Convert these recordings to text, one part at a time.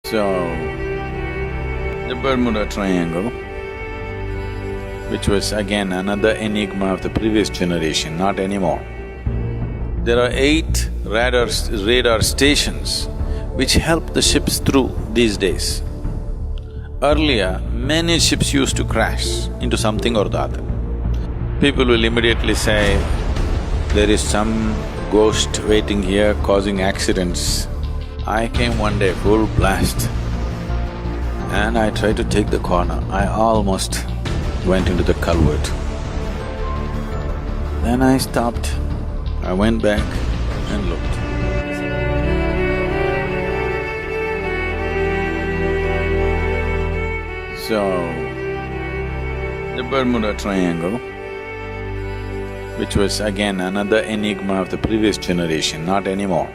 So, the Bermuda Triangle, which was again another enigma of the previous generation, not anymore. There are 8 radar stations which help the ships through these days. Earlier, many ships used to crash into something or the other. People will immediately say, there is some ghost waiting here causing accidents. I came one day full blast and I tried to take the corner. I almost went into the culvert. Then I stopped, I went back and looked. So, the Bermuda Triangle, which was again another enigma of the previous generation, not anymore.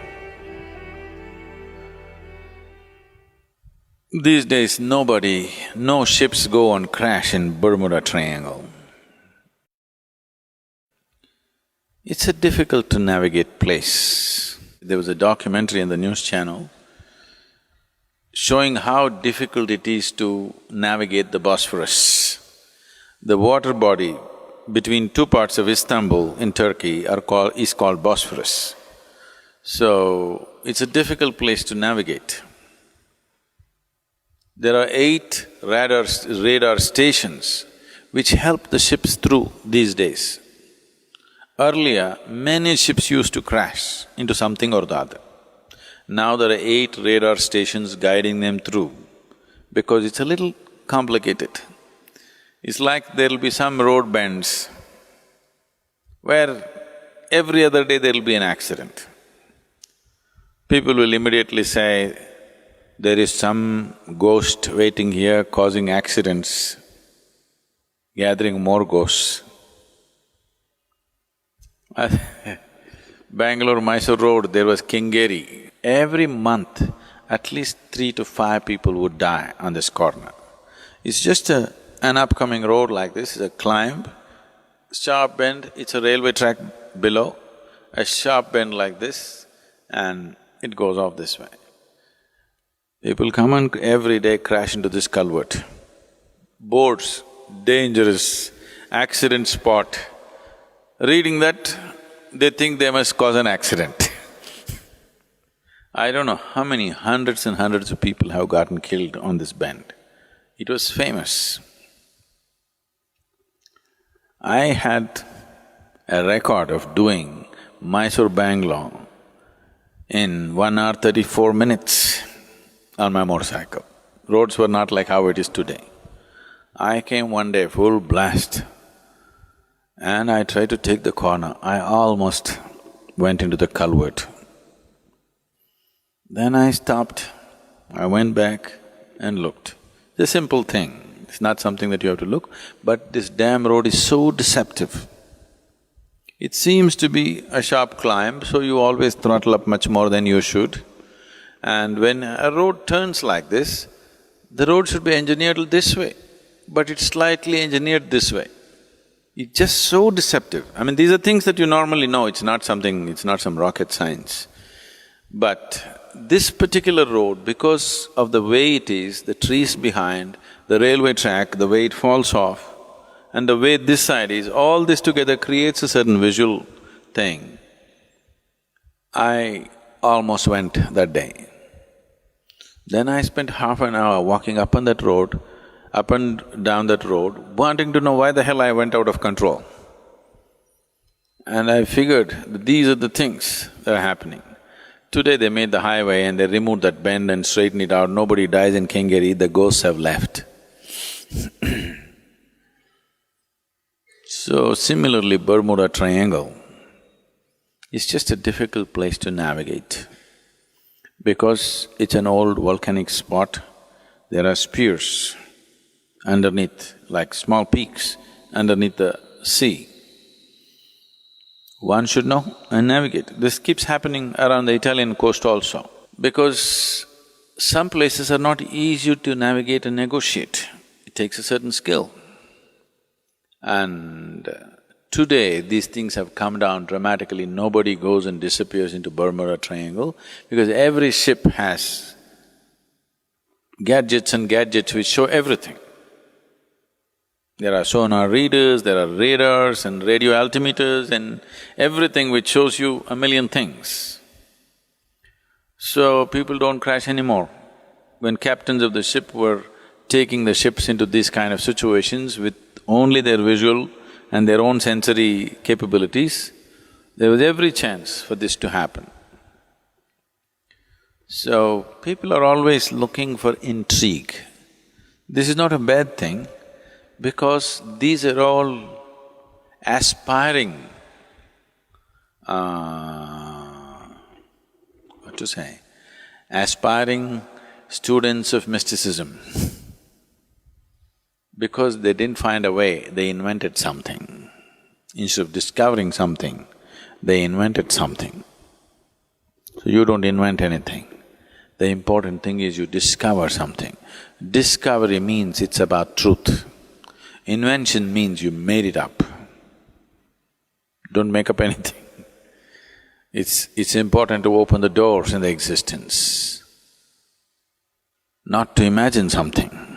These days, no ships go and crash in Bermuda Triangle. It's a difficult to navigate place. There was a documentary on the news channel showing how difficult it is to navigate the Bosphorus. The water body between 2 parts of Istanbul in Turkey is called Bosphorus. So, it's a difficult place to navigate. There are 8 radar stations which help the ships through these days. Earlier, many ships used to crash into something or the other. Now there are 8 radar stations guiding them through because it's a little complicated. It's like there'll be some road bends where every other day there'll be an accident. People will immediately say, there is some ghost waiting here causing accidents, gathering more ghosts. Bangalore-Mysore road, there was Kengeri. Every month, at least 3 to 5 people would die on this corner. It's just an upcoming road like this, it's a climb, sharp bend, it's a railway track below, a sharp bend like this, and it goes off this way. People come and every day crash into this culvert. Boards, dangerous, accident spot. Reading that, they think they must cause an accident. I don't know how many hundreds and hundreds of people have gotten killed on this bend. It was famous. I had a record of doing Mysore-Bangalore in 1 hour 34 minutes on my motorcycle. Roads were not like how it is today. I came one day full blast and I tried to take the corner. I almost went into the culvert. Then I stopped, I went back and looked. It's a simple thing, it's not something that you have to look, but this damn road is so deceptive. It seems to be a sharp climb, so you always throttle up much more than you should. And when a road turns like this, the road should be engineered this way, but it's slightly engineered this way. It's just so deceptive. I mean, these are things that you normally know, it's not some rocket science. But this particular road, because of the way it is, the trees behind, the railway track, the way it falls off, and the way this side is, all this together creates a certain visual thing. I almost went that day. Then I spent half an hour walking up on that road, up and down that road, wanting to know why the hell I went out of control. And I figured that these are the things that are happening. Today they made the highway and they removed that bend and straightened it out, nobody dies in Kengeri, the ghosts have left. So similarly, Bermuda Triangle is just a difficult place to navigate. Because it's an old volcanic spot, there are spears underneath, like small peaks underneath the sea. One should know and navigate. This keeps happening around the Italian coast also, because some places are not easy to navigate and negotiate. It takes a certain skill. And today, these things have come down dramatically. Nobody goes and disappears into Bermuda Triangle because every ship has gadgets which show everything. There are sonar readers, there are radars and radio altimeters and everything which shows you a million things. So people don't crash anymore. When captains of the ship were taking the ships into these kind of situations with only their visual and their own sensory capabilities, there was every chance for this to happen. So, people are always looking for intrigue. This is not a bad thing because these are all aspiring, aspiring students of mysticism. Because they didn't find a way, they invented something. Instead of discovering something, they invented something. So you don't invent anything. The important thing is you discover something. Discovery means it's about truth. Invention means you made it up. Don't make up anything. It's important to open the doors in the existence, not to imagine something.